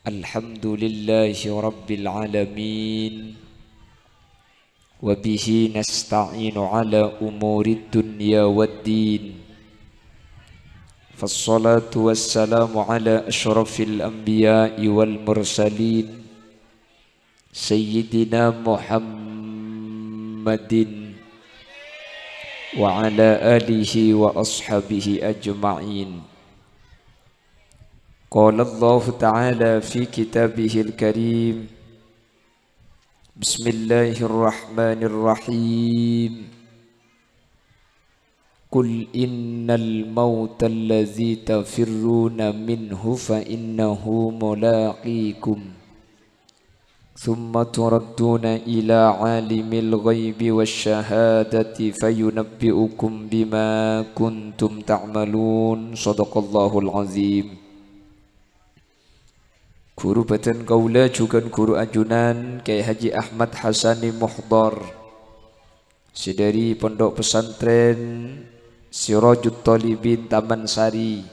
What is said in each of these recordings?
Alhamdulillahi Rabbil Alamin. Wabihi nasta'inu ala umuri dunya waddin. Fassalatu wassalamu ala ashrafil anbiya'i wal mursalin Sayyidina Muhammadin wa ala alihi wa ashabihi ajma'in. Qala Allah Ta'ala fi kitabihil karim. Bismillahirrahmanirrahim. Qul innal mauta allazi tafirruna minhu fa innahu mulaqikum thumma turadduna ila alimil ghaibi wasyahadati fayunabbi'ukum bima kuntum ta'malun. Shadaqallahul azim. Guru Batan Kaula juga guru ajunan Kyai Haji Ahmad Hasani Muhdar sedari Pondok Pesantren Sirajut Talibin Taman Sari,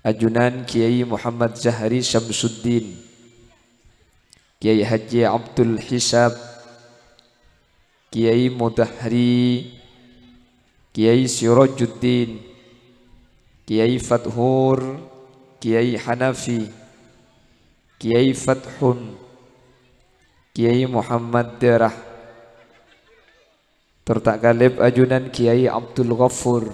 ajunan Kiai Muhammad Zahri Syamsuddin, Kiai Haji Abdul Hisab, Kiai Mudahri, Kiai Sirajuddin, Kiai Fathur, Kiai Hanafi, Kiai Fathun, Kiai Muhammad Derah, tertak galib ajunan Kiai Abdul Ghaffur,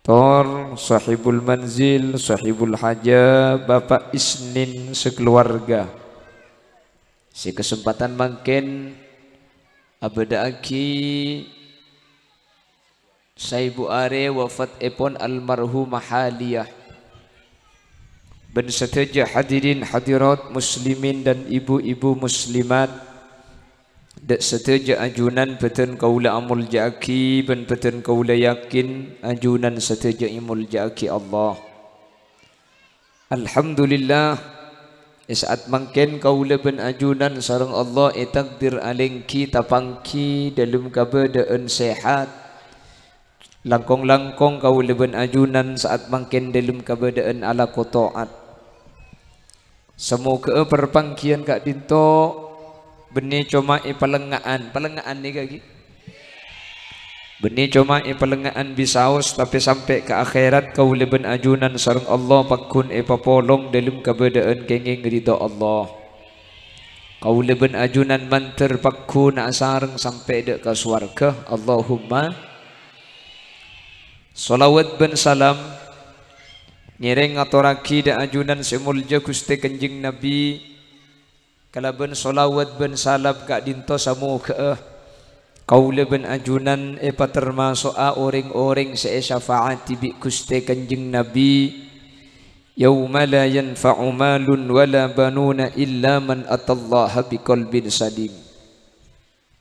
Tor Sahibul Manzil, Sahibul Haja, Bapak Isnin sekeluarga. Si kesempatan mangken abada aki Saibu are wafat epon almarhumah Haliyah. Ben seteja hadirin hadirat muslimin dan ibu-ibu muslimat, dak seteja ajunan peten kaula amul jaki ben peten kaula yakin ajunan seteja imul jaki Allah. Alhamdulillah saat mangken kaula ben ajunan sareng Allah takdir alengki tapangki dalam keadaan sehat. Langkong-langkong kau leben ajunan saat mangken dalam keadaan ala kotoat. Semoga perpangkian kak dinto benih cuma palengaan ni kaki. Benih cuma palengaan bisaus tapi sampai ke akhirat kau leben ajunan sareng Allah pakun papolong dalam keadaan kenging ridha Allah. Kau leben ajunan manter pakun asareng sampai dek ke swarga. Allahumma salawat ben salam nyereng atoraki da ajunan semulja Gusti Kanjeng Nabi kalaben salawat ben salam kak dinto samu ke kaula ben ajunan termasuk orang-orang se syafaati bi Gusti Kanjeng Nabi yauma la yanfa'u malun wala banuna illa man atallaha biqalbin salim.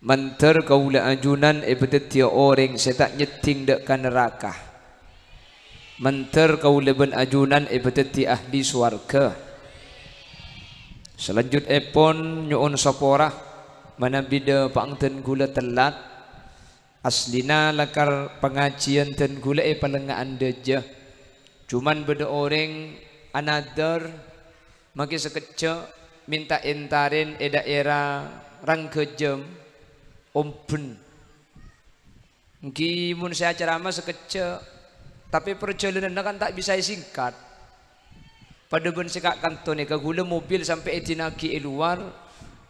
Manter kaula ajunan betetia orang setak nyeting dek ka neraka. Manter kaula ben ajunan beteti ahli swarga. Selanjut epon nyuun sapora manabida pangten gula telat aslina lakar pengajian ten gula palengaan deja. Cuman beda orang another maki sekecak minta entarin daerah rangkejem ompen mungkin mun saya ceramah sekecil tapi perjalanan kan tak bisa singkat pada ben sekak kantone ke gula mobil sampai etinaki luar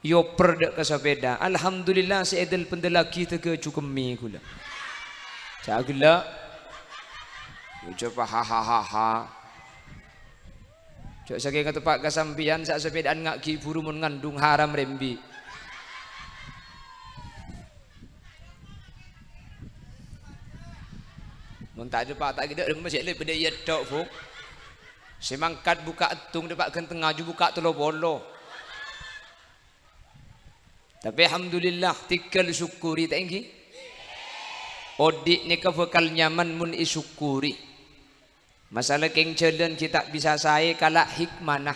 yo perdek ke sepeda. Alhamdulillah si edel pendelaki tege cukemi gula cagula coba hahaha cok saking ketepak kasampian sak sepedaan ngak ki buru mun ngandung haram rembi. Mun tak ada pak tak kita masih le pada ya tok fuk. Semangkat buka atung depak kan tengah ju buka telo bolo. Tapi alhamdulillah tikal syukuri tak ingki. Odik ni ka bekal nyaman mun isyukuri. Masalah keng jalan kita bisa saya kalak hikmanah.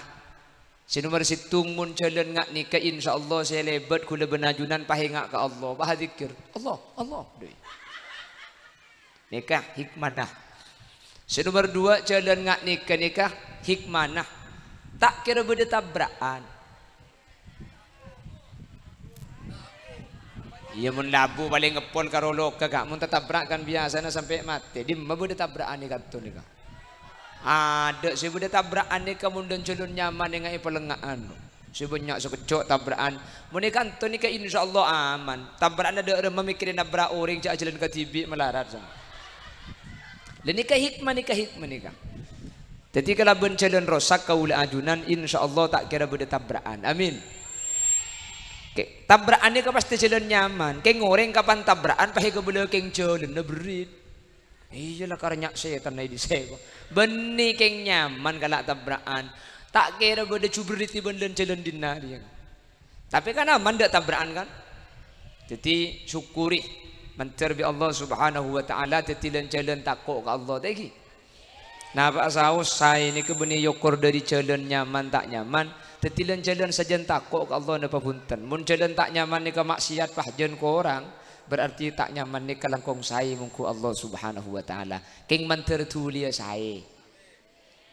Si nomor situng mun jalan ngak ni ka insyaallah saya lebat kula benajunan pahingak ke Allah. Bah zikir. Allah. Nikah hikmah dah. Nomor dua jalan ngak nikah hikmanah tak kira beda tabrakan. Iya mun labu paling ngepol karo loka kak mun tabrakan biasanya sampai mati. Di mah beda tabrakan ni katun ni kak. Ada si beda tabrakan ni kamu dan celun nyaman dengan pelengaan. Si banyak sekecok tabrakan. Mun ni kanton ni ka insyaallah aman. Tabrakan ada orang memikirin nabrak orang cak jalan ke tibi melarat sama. Dan ni ka hikmah ni kak. Jadi kalau bencelon rosak kaula ajunan insyaallah tak kira beda tabrakan. Amin. Tabrakan ni ka pasti jalan nyaman. Keng goreng kapan tabrakan pahe ke bela keng jalan na berit. Iyalah karena setan na di sego. Beni keng nyaman kala tabrakan. Tak kira beda cubrit di benden jalan dinari. Tapi kan aman dak tabrakan kan? Jadi syukuri menterbi Allah Subhanahu wa taala tetilan jalan takok ke Allah tadi. Nah, Pak Saus saya ini kebeni yokor dari jalan nyaman tak nyaman. Tetilan jalan sajen takok ke Allah napa punten. Mun jalan tak nyaman ni ke maksiat pahjen ko orang, berarti tak nyaman ni ke langkong saya mungku Allah Subhanahu wa taala. Keng manter tulia saya.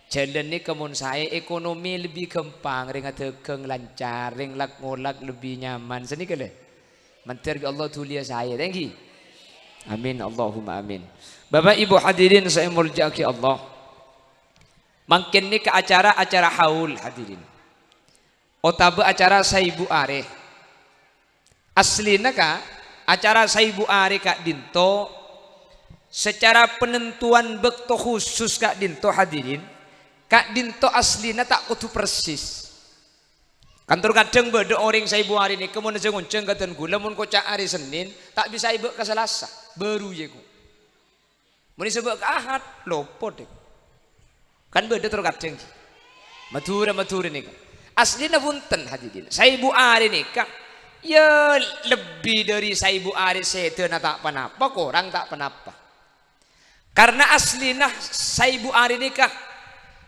Jalan ni kemun saya ekonomi lebih gampang, ring tekeng lancar, ring lak ngolak lebih nyaman. Seni kele. Manter bi Allah tulia saya. Thank you. Amin Allahumma amin. Bapak Ibu hadirin saya muljaki Allah. Makin ni ke acara-acara haul hadirin. Otabe acara saibu are. Aslina ka acara saibu are kak dinto secara penentuan bekto khusus kak dinto hadirin. Kak dinto aslina tak kutu persis. Kantor kadang beda orang saibu are ni kemun ngunceng katen gula mun kocak hari Senin tak bisa ibu ke Selasa baru je ku. Mun disebut ke Ahad lopot deh. Kan beda terkadang. Matura ni kan. Aslina punten hadirin. Saibu are ni kak. Ya lebih dari saibu are setan tak panapa, korang tak panapa. Karena aslina saibu are ni kak.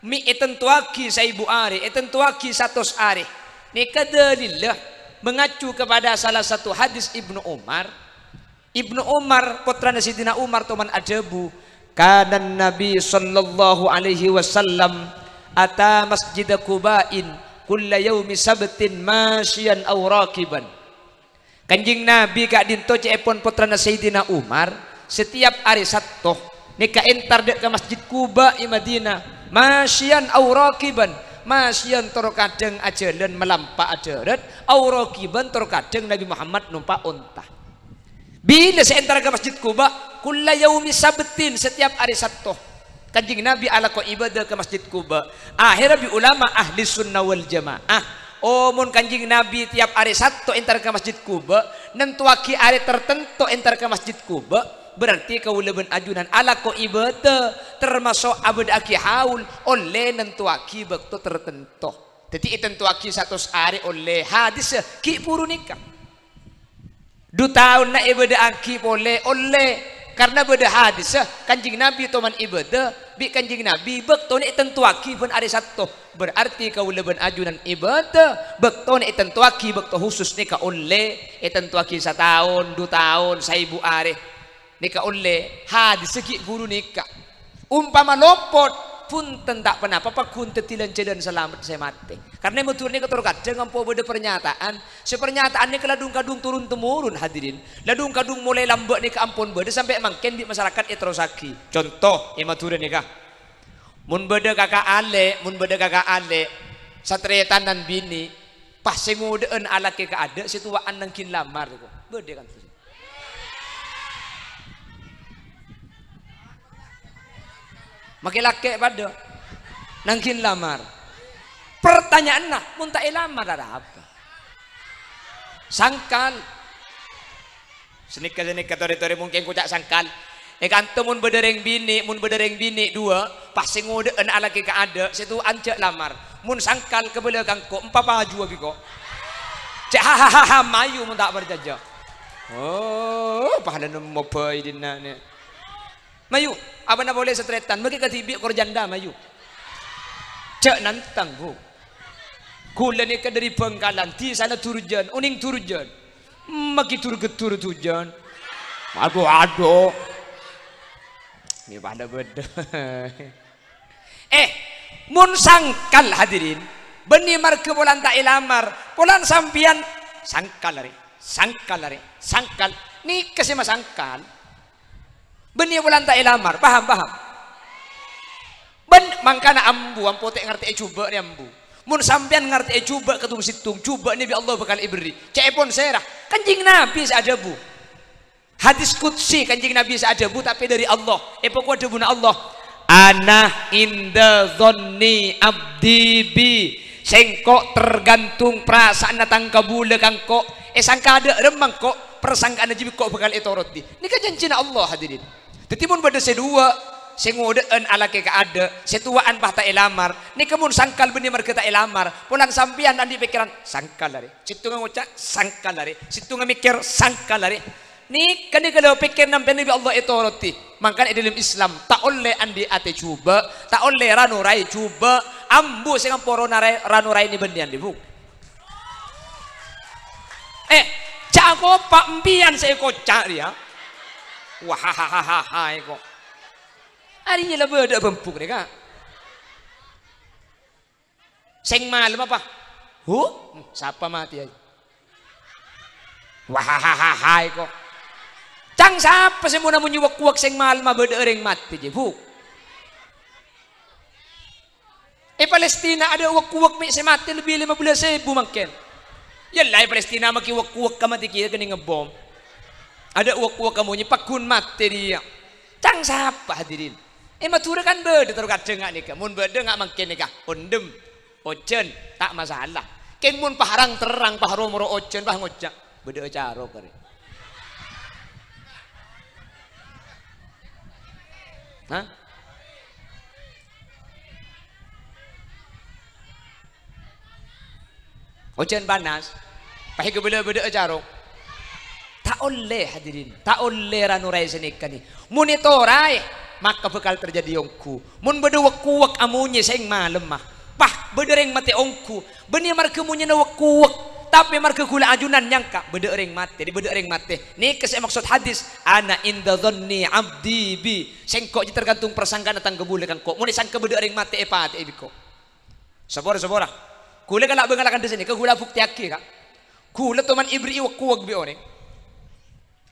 Mi etentuaki saibu are, etentuaki 100 are. Ni kadalillah mengacu kepada salah satu hadis Ibnu Umar. Ibnu Umar putra Sayyidina Umar teman ajabu. Kana Nabi sallallahu alaihi wasallam ata Masjid Quba'in kulla yaumi sabtin masyian aw raqiban. Kanjing Nabi kak dinto cepon putra Sayyidina Umar setiap hari Sabtu nika entar dek ke Masjid Quba di Madinah masyian aw raqiban. Masyian tor kadang ajalan melampa ajarat aw raqiban tor kadang Nabi Muhammad numpak unta. Bila saya entar ke Masjid Quba kulla yaumi sabtin setiap hari Sabtu. Kanjing Nabi ala ko ibadah ke Masjid Quba. Akhirnya bi ulama ahli sunnah wal jamaah. Oh mun kanjing Nabi tiap hari Sabtu entar ke Masjid Quba, nentuaki hari tertentu entar ke Masjid Quba, berarti kaula ben ajunan ala ko ibadah termasuk abad aki haul oleh nentuaki waktu tertentu. Jadi itentuaki 100 hari oleh hadis ki puru nikah. 2 tahun na ibadah aki boleh oleh karena beda hadis kanjing Nabi toman ibadah bi kanjing Nabi bekto ni tentuaki pun hari Sabtu berarti kaula ben ajunan ibadah bekto ni tentuaki bekto khusus ni ka oleh tentuaki 1 tahun 2 tahun 1000 hari ni ka oleh hadis ki guru nikah umpama lopot punten tak penapa pakun tetilan jalan selamat saya mati karena motor ni ketor kadang ampo beda pernyataan sepernyataan ni keladung-kadung turun temurun hadirin ladung-kadung mulai lambat ni ke ampun beda sampai mangken di masyarakat etrosaki contoh motor ni kah mun beda kakak ale satretan dan bini pas sengudeun ala ke ada situaan nangkin lamar tu beda kan makin laki pada nangkin lamar pertanyaan nah mun tak lamar ada apa sangkal senika tori mungkin kucak sangkal kanto mun bedereng bini 2 pasti ngodeun ala ke ada situ ancek lamar mun sangkal ke belakang ko empa baju abi ko cek hahaha mayu mun tak berjajah oh pahala nemu boy dinane mayu apa nak boleh setretan mungkin ketibi kor janda mayu cek nantang bu kula ni ke dari Bangkalan ti sana turjan uning turjan maki tur getur tujan aduh ni pada beda mun sangkal hadirin beni marke polan tak ilamar polan sampian sangkal sangkal ni kasih mas sangkal beni polan tak ilamar paham ben mangkana ambu ampotek ngerti coba ni ambu mun sampean ngerti coba ketung situng coba ni bi Allah bakal iberi cepon serah kanjing nabi seadabu hadis qudsi kanjing nabi seadabu tapi dari Allah pokok adabuna Allah ana inda dhonni abdi bi sengkok tergantung perasaan datang kabule kangko sangka ada remang kok persangkaan aja kok bakal etorot di ini kan janji Allah hadirin tetimun pada sedua sengodaan ala ke ada setuaan pah tak elamar ni kemun sangkal benih mereka tak elamar pulang sampian andi pikiran sangkal lari situ ngucap sangkal lari situ mikir sangkal lari ni kani kalau pikir nampai Nabi Allah itu roti makanya dalam Islam tak oleh andi ate cuba tak oleh ranurai cuba ambu sing poro ranurai ni bendian di buk cako pak mbian saya kocak dia wah kok harinya lebih ada bempuk ni kak sing malam apa siapa mati aja wah kok cang siapa sih mau namun nyuwak-kuwak sing malam beda ring mati je bu Palestina ada uwak-kuwak mi mati lebih 15.000 makin yalah Palestina maki uwak-kuwak ka mati kita kena ngebom ada uwak-kuwak kamu nyepakun mati dia cang siapa hadirin matura kan beda terus kadang ngak nikah mun beda ngak makin nikah undem ocen tak masalah ken mun paharang terang paharo moro ocen pah ngocak beda caro kare Hah? Ocen panas pahi ke beda caro tak oleh hadirin tak oleh ranurai senikah ni monitorai maka bakal terjadi ongku mun beda wak-wak amunye sing malem mah pah beda ring mati ongku benih marke munye na wak-wak tapi marke gula ajunan nyangka beda ring mati di beda ring mati ni kesek maksud hadis ana inda dhanni abdi bi sengkok tergantung persangkaan datang kebule kan kok mun sangka beda ring mati pati biko sabora gula kan lak bengalakan di sini ke gula bukti aki kak gula teman ibri wak-wak bi ore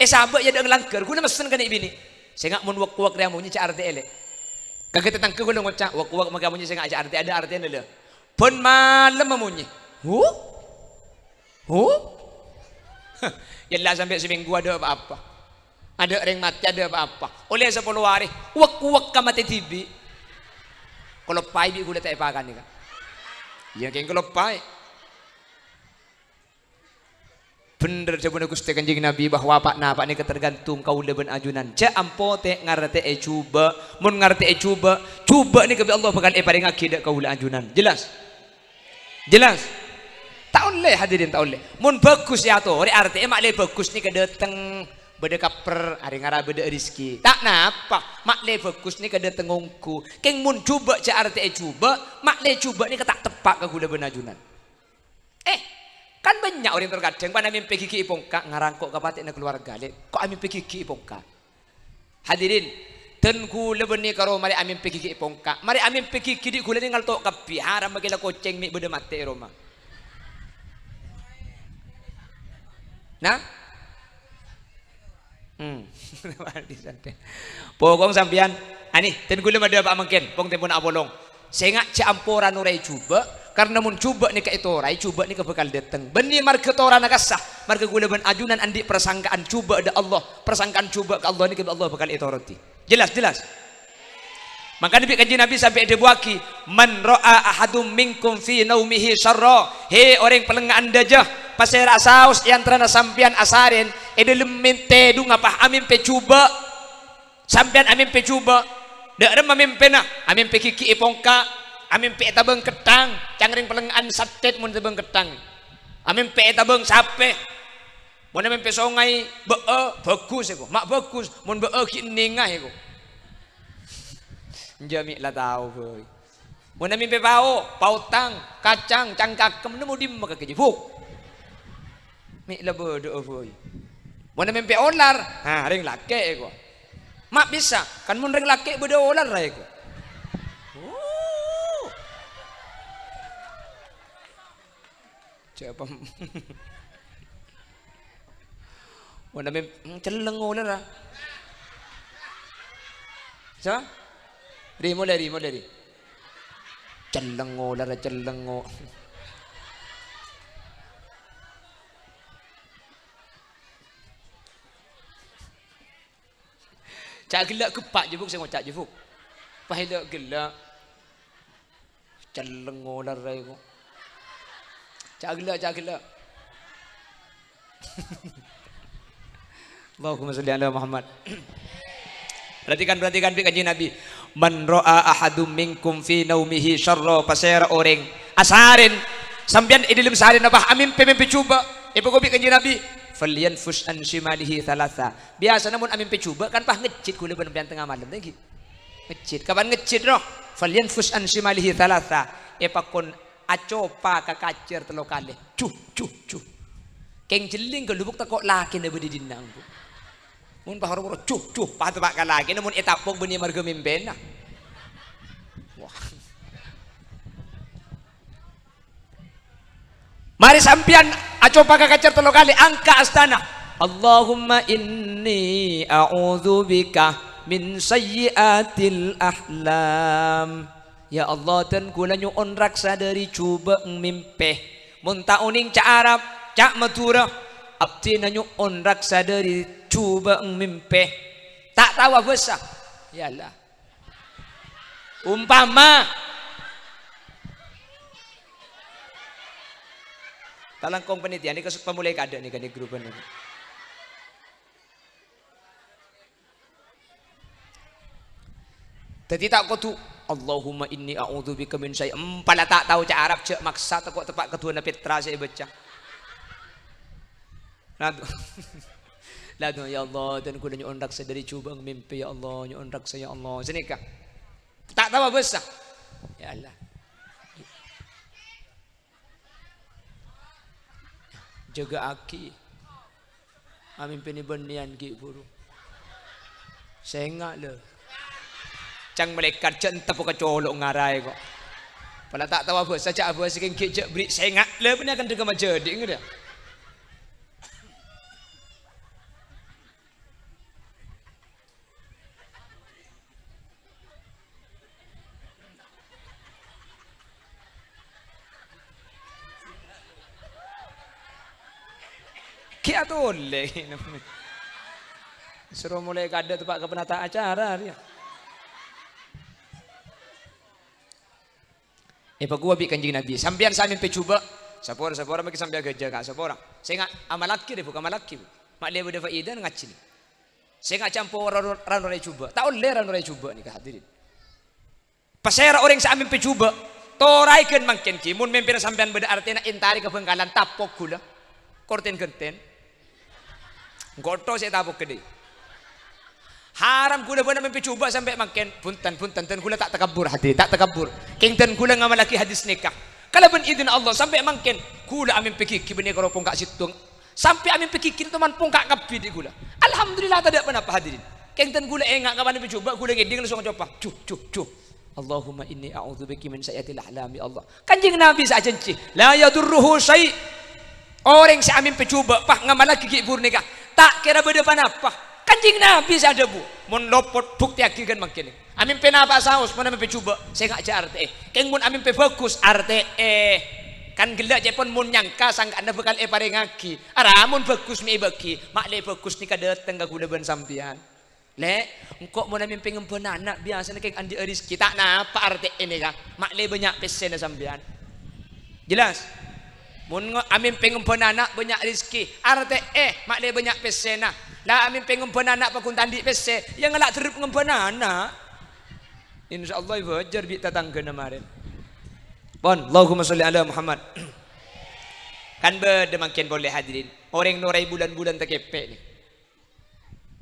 sahabat ya dak ngelangker gula mesen kan ibini sehingga mun wak-wak dia munyi ca arti elek kaget tentang ke gula ngocak wak-wak maka munyi sehingga aja arti ada artinya le pun malam memunyi yalah sampai seminggu ada apa-apa ada ring mati ada apa-apa oleh 10 hari wak-wak ka mati tibi kalau pai bi gula tak pakan ni kan ya keng kalau pai bener jabuna Gusti Kanjeng Nabi bahwa pak ni ketergantung kaula ben ajunan ja ampote ngarete coba mun ngarete coba ni ke Allah bakal paring akidah kaula ajunan jelas tak oleh hadirin tak oleh mun bagus ya to arti mak le bagus ni kedateng beda kaper hari ngara beda rezeki tak napa mak le bagus ni kedateng ngongku keng mun coba ja arti coba mak le coba ni ketak tepak ke kaula ben ajunan kan banyak orang terkadang pada mimpi gigi ipongka ngarangkok kapatik na keluarga kok amin gigi ipongka hadirin dan gula benih karo mari amin gigi ipongka mari amin gigi di gula ni ngaltok kapi haram magila koceng mi beda mati roma nah pokong sampian ani dan gula ada apa mungkin pong tempon abolong sehingga campuran nurai coba karena mun coba ni ka itu rai coba ni ka bakal datang benih marga tora nakasah marga gula ben ajunan andi persangkaan coba ada Allah persangkaan coba ke Allah ni ke Allah bakal itu roti jelas maka Nabi Kanjeng Nabi sampai ada buaki man ra'a ahadum minkum fi naumihi syarra he orang pelengaan dajah pasera saus yang terana sampian asarin dalam mente dung apa amin pe coba sampian amin pe coba dak rem amin pena amin pe kiki ipongka amin pe tabeng ketang cangring pelengaan satet mun tabeng ketang amin pe tabeng sape mun amin pe songai bagus eko mak bagus mun ki ningah eko jami la tahu boy mun amin pe pautang kacang cangkakem nemu dim maka kejebuk mi la bodo boy mun amin pe olar ring lake eko mak bisa kan mun ring lake bodo olar ra eko Siapa? Mana celengo lah. Sa? Mulai. Celengo lah, celengo. Cak gelak kepak je buk, saya ngocak je buk. Pahilak gelak. Celengo lah rai ko. Cak gelak. Allahumma salli ala Muhammad. Perhatikan kanjeng Nabi. Man ra'a ahadum minkum fi naumihi syarra, pasera orang asarin sampean di dalam saharin apa amin pemimpi cuba ibu gobi kanjeng Nabi falyanfus an shimalihi thalatha. Biasa namun amin pecuba kan pah ngecit kula ben tengah malam lagi. Ngecit kapan ngecit roh? Falyanfus an shimalihi thalatha. Epakon acopa ka kacer telo kali. Cuh. Keng jeling ke lubuk takok laki na bedi dinang. Mun pah horo cuh pah tebak ka laki namun etapok beni marga mimben nah. Wah. Mari sampian acopa ka kacer telo kali angka astana. Allahumma inni a'udzubika min sayyiatil ahlam. Ya Allah, dan kula nyuon raksa dari cuba mimpi. Munta uning ca Arab, ca Madura, abdi na nyuon raksa dari cuba mimpi. Tak tahu apa sah. Yalah. Umpama talangkong panitia ini kesuk pemulai kada nih kan di grup ini. Tadi tak kau tu Allahumma inni a'udzubika min syai'. Pala tak tahu cak Arab cak maksa tak kok tepat ketua Petra saya baca. Lalu ya Allah, dan ku nyu raksa dari cubang mimpi ya Allah, nyu raksa ya Allah. Senikah. Tak tahu besar. Ya Allah. Jaga aki. Amin pini benian ki buru. Sengak le. Cang malaikat cak entah pun kecolok ngarai kok. Pala tak tahu apa saja apa sekian kecak beri sengak le pun akan dengar macam jadi enggak? Kia tu oleh. Suruh mulai kada tempat ke penata acara dia. Pagua bi kanjeng Nabi. Sambian samin pecuba. Sapora maki sambian kerja kak sapora. Saya ngak amalaki deh bukan amalaki. Mak dia berde faedah ngacil. Saya ngak campur ran cuba. Tak oleh ran cuba ni hadirin. Pasera orang samin pecuba. Toraikan mangken ki. Mun mempira sambian berde artinya intari ke Bengkalan tapok gula. Korten genten. Goto saya tapok gede. Haram kula benar mimpi coba sampai makin punten kula tak takabur hati tak takabur kengten kula ngamalaki hadis nikah kalau ben izin Allah sampai makin kula amin pikir kibene karo pongkak situng sampai amin pikir teman pongkak kapi di kula alhamdulillah tak ada apa hadirin kengten kula engak kapan mimpi coba kula ngeding langsung coba cuh Allahumma inni a'udzubika min sayyiatil ahlami Allah kanjeng Nabi sa janji la yadurruhu syai orang si amin pecuba pah ngamalaki kibur nikah tak kira beda apa kanjing Nabi sada bu mun lopot bukti agikan makin amin penapa saus mana mempe coba saya ngak arte keng mun amin pe fokus arte kan gelak jepon mun nyangka sangka anda bekal paring ngaki aramun bagus mi bagi mak le fokus ni kada dateng ka kula ben sampean le engko mun amin pengen anak biasa keng andi rezeki tak napa arte ini kan mak le banyak pesen sampean jelas mun amin pengen anak banyak rezeki arte mak le banyak pesen lah amin pengen anak pakun tandi pese yang ngelak terus pengen anak insyaallah wajar bi tetangga kemarin pon Allahumma sholli ala Muhammad kan bedemakin boleh hadirin orang nurai bulan-bulan tekepek ni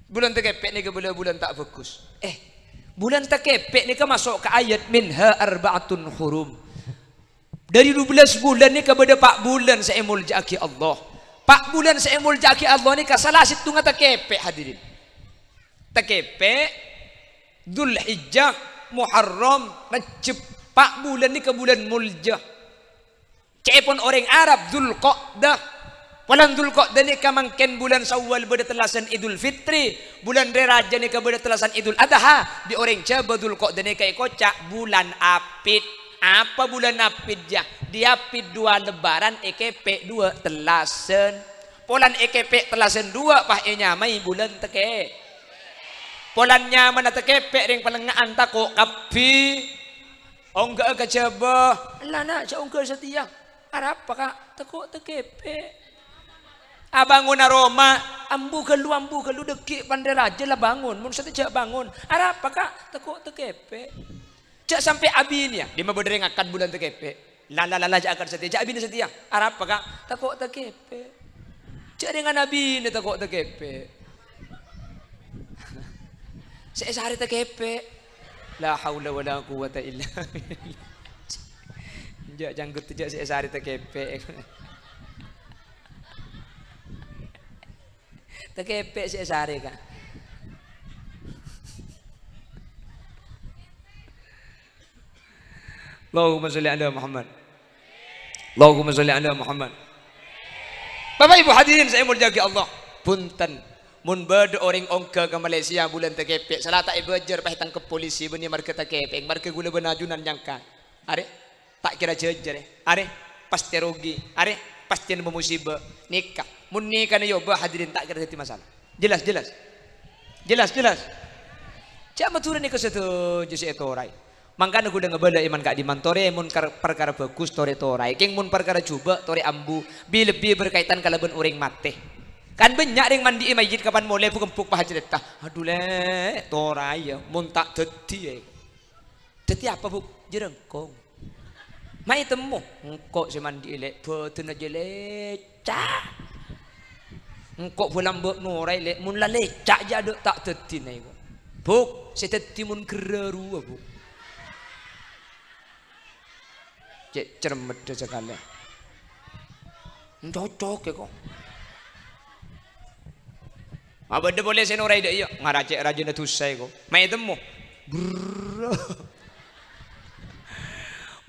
bulan tekepek ni ke bulan tak fokus bulan tekepek ni ke masuk ke ayat minha arba'atun hurum dari 12 bulan ni ke beda 4 bulan seemul jaki Allah 4 bulan seemul jaki Allah ni kasalah situ ngata kepe hadirin. Tekepe Dzulhijjah, Muharram, Rajab. 4 bulan ni ke bulan muljah. Cepon orang Arab Dzulqa'dah. Bulan Dzulqa'dah ni kamangken bulan Syawal beda telasan Idul Fitri, bulan Raja ni beda telasan Idul Adha. Di orang Jawa Dzulqa'dah ni kai kocak bulan apit. Apa bulan apit ya? Dia apit 2 lebaran EKP 2 telasan. Polan EKP telasan 2 pah nyamai bulan teke. Polannya mana teke pe ring palengaan tako kapi. Ongga ka Jawa. Lana sa ongga setia. Arap pa ka tako teke. Abangun na Roma, ambu kalu deki pandai raja lah bangun, mun sa tejak bangun. Arap pa ka tako teke. Cak sampai abinya, dia mau berdering akan bulan teke. Lala jak akan setia. Cak abin setia. Arap pa ka tako teke. Cak dengan nabi ni tako teke. Sehari tekepe, la haula wala quwata illa billah. Jak janggut jak sehari tekepe. Tekepe sehari kan. Allahumma sholli ala Muhammad. Allahumma sholli ala Muhammad. Bapak Ibu hadirin saya mulyaki Allah. Punten. Mun berde orang ongka ke Malaysia bulan tekepek salah tak ibajar pahitang ke polisi beni marke tekepek marke gula benajunan jangka are tak kira jejer are pasti rugi are pasti musibah nikah mun nikah na yoba hadirin tak kira jadi masalah jelas cak maturan ni kesetu jesi etorai mangkana kuda ngebala iman kak di mantore mun perkara bagus tore torai king mun perkara coba tore ambu bi lebih berkaitan kalaban orang mate. Kan banyak yang mandi majid kapan mulai pukempuk pahajat tah. Aduh le, torai ya, muntak teti. Teti apa bu? Jerengkong. Mai temu, engkau si mandi le, betul aja lecak. Engkau pulang buat norai le, mun la lecak jadi tak teti nih. Buk, si teti mun kereru bu. Cek cermet sekali. Cocok ya kok. Apa dia boleh senorai dia? Ngaracek raja na tusai ko. Mai temu.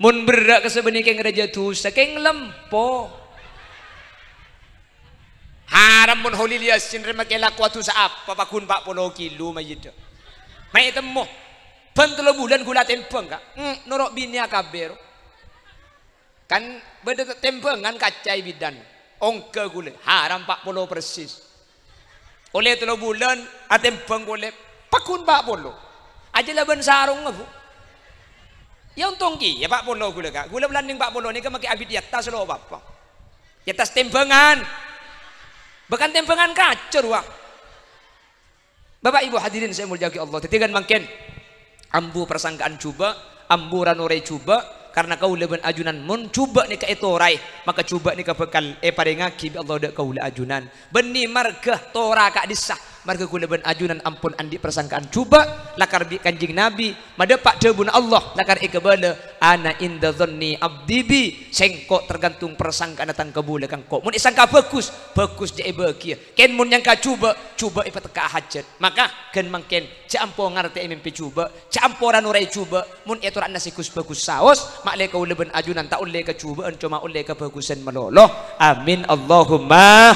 Mun berak kesebeni keng raja tusai keng lempo. Haram mun holi lias sinre make laku atu sa apa pakun 40 kilo mayit. Mai temu. Pentelo bulan gula tempeng ka. Norok bini akaber. Kan beda tempengan kacai bidan. Ongke gula haram 40 persis. Oleh 3 bulan atem penggolep pakun 40 aja laban sarung ngabu ya untung ki ya 40 gula kak gula belanding 40 ni kan make abid yatas lo apa yatas tempengan bukan tempengan kacur wah Bapak Ibu hadirin saya mulyaki Allah tetigan mangken ambu persangkaan cuba ambu ranore cuba karena kau leben ajunan mun cuba ni ka etorai maka cuba ni ka bekal parengaki bi Allah dak kau le ajunan beni margah tora ka disah margah kau leben ajunan ampun andi persangkaan cuba lakar bi kanjing nabi madepak debun Allah lakar ikbala ana inda dhanni abdi bi sengkok tergantung persangkaan datang kabul kang kok mun isangka bagus je bagi ken mun yang ka cuba ipat ka hajat maka ken mangken campo ngarti mimpi cuba campo ranurai cuba mun etoran nasikus bagus saos maklek kau leben ajunan tak oleh ke cubaan cuma oleh ke bagusan meloloh amin Allahumma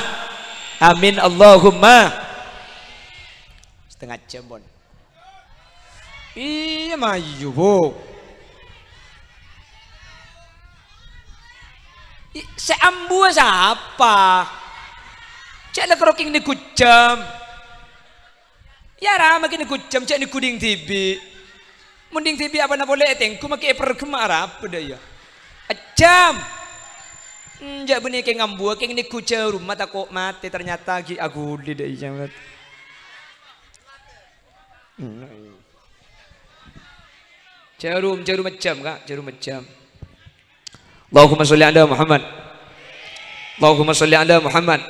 setengah jam bon iya maju bu seambu siapa cek nak roking ni kujam ya ramah kini kujam cek ni kuding tibi mending TV apa nak boleh tengku makai perkemara apa dah ya ajam jak benih ke ngambu ke ni kuca rumah tak kok mati ternyata ki aku di dah jam jarum macam kak jarum macam Allahumma sholli ala Muhammad Allahumma sholli ala Muhammad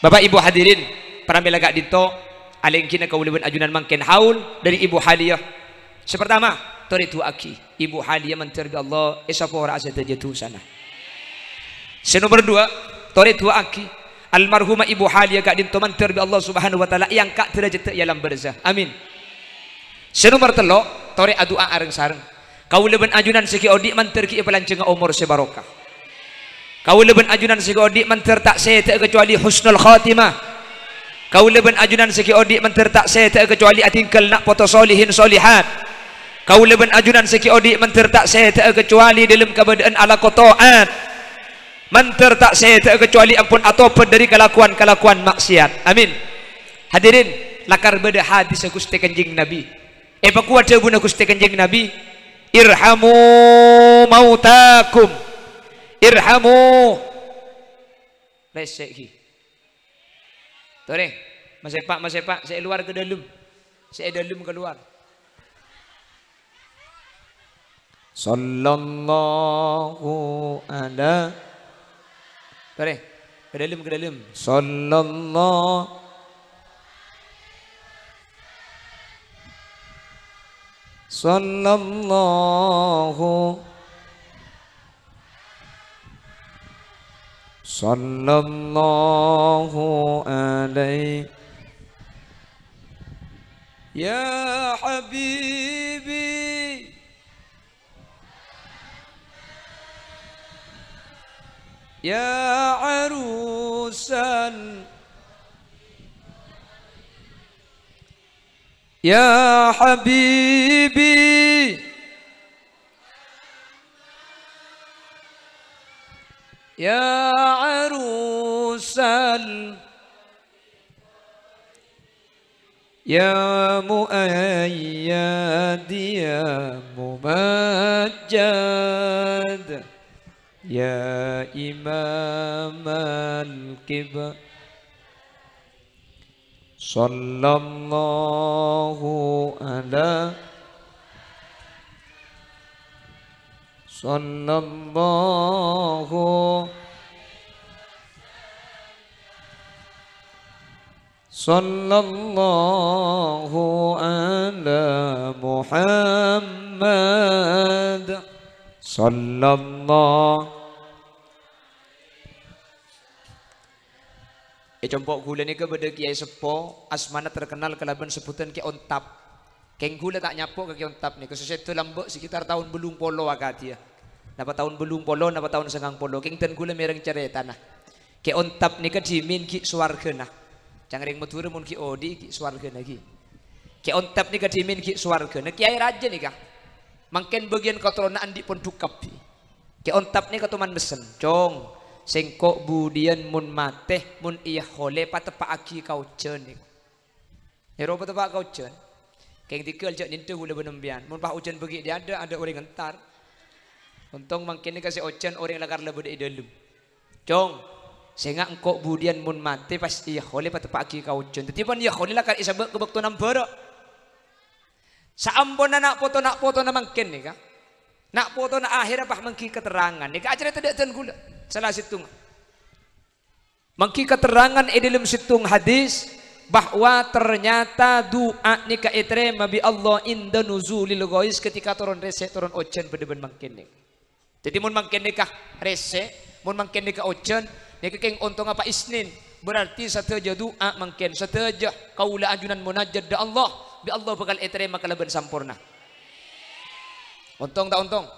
Bapak Ibu hadirin para melaga dito aleng kina kauliban ajunan mangken haul dari Ibu Haliyah. Sepertama, tori tu aki Ibu Haliyah menterbi Allah esapora asa terjatuh sana. Senomor 2, tori tu aki almarhumah Ibu Haliyah kak dinto menterbi Allah Subhanahu wa taala yang kak terjatuh dalam barzah. Amin. Senomor 3, tori adua areng sareng. Kau leben ajunan segi odik manter ki pelanceng umur sebarokah. Kau leben ajunan segi odik manter tak sete kecuali husnul khatimah. Kau leben ajunan segi odik manter tak sete kecuali atingkal nak foto solihin solihat. Kau leben ajunan segi odik manter tak sete kecuali dalam keadaan ala kotoat. Manter tak sete kecuali ampun atau dari kelakuan maksiat. Amin. Hadirin, lakar beda hadis Gusti Kanjeng Nabi. Apa kuat buna Gusti Kanjeng Nabi? Irhamu mautakum. Irhamu. Reseki. Tore, Mas Epak, saya luar ke dalam. Saya dalam keluar. Sallallahu ala. Tore, ke dalam. Sallallahu. Sallallahu alaihi ya habibi ya arusan ya habibi ya arusan ya muayyad ya mumajjad ya imam al-kibr sallallahu ala sallallahu ala Muhammad sallallahu. Compok gula ni ke beda Kiai Sepo asmana terkenal kelaban sebutan Ki Ontap. Keng gula tak nyapok ke Ki Ontap ni kesusetu lambek sekitar tahun belum polo akati ya. Napa tahun belum polo, napa tahun sengang polo. Keng ten gula mereng cerita nah. Ki Ontap ni ke dimin ki swarga nah. Jangan ring matur mun ki odi ki swarga lagi. Ki Ontap ni ke dimin ki swarga. Nah Kiai raja ni kah. Mangken bagian katrona andi pun dukap. Ki Ontap ni katuman besen. Cong. Sengkok budian mun mateh mun iya hole patepak aki kau cen ni. Hero patepak kau cen. Keng tikel cek nintu gula benembian. Mun pah ujan pergi dia ada orang entar. Untung mangkin ni kasih ocean orang lagar lebih di dalam. Cong, sehingga engkau budian mun mate pas iya hole patepak aki kau cen. Tetipan iya hole lakar isabek kebak tu nampara. Saambon nak foto na mangkin ni kah? Nak foto na akhir apa mangki keterangan. Ni kah acara tidak ten gula. Salah situng. Mangki keterangan dalam situng hadis bahwa ternyata doa ni kaiterema bi Allah inda nuzulil ghais ketika turun rese turun ocean bedeban mangkin ni. Jadi mun mangkin ni kah rese, mun mangkin ni kah ocean, ni keng ontong apa isnin berarti sateja doa mangkin sateja kaula ajunan munajjad da Allah bi Allah bakal iterema kalaban sampurna. Ontong tak ontong?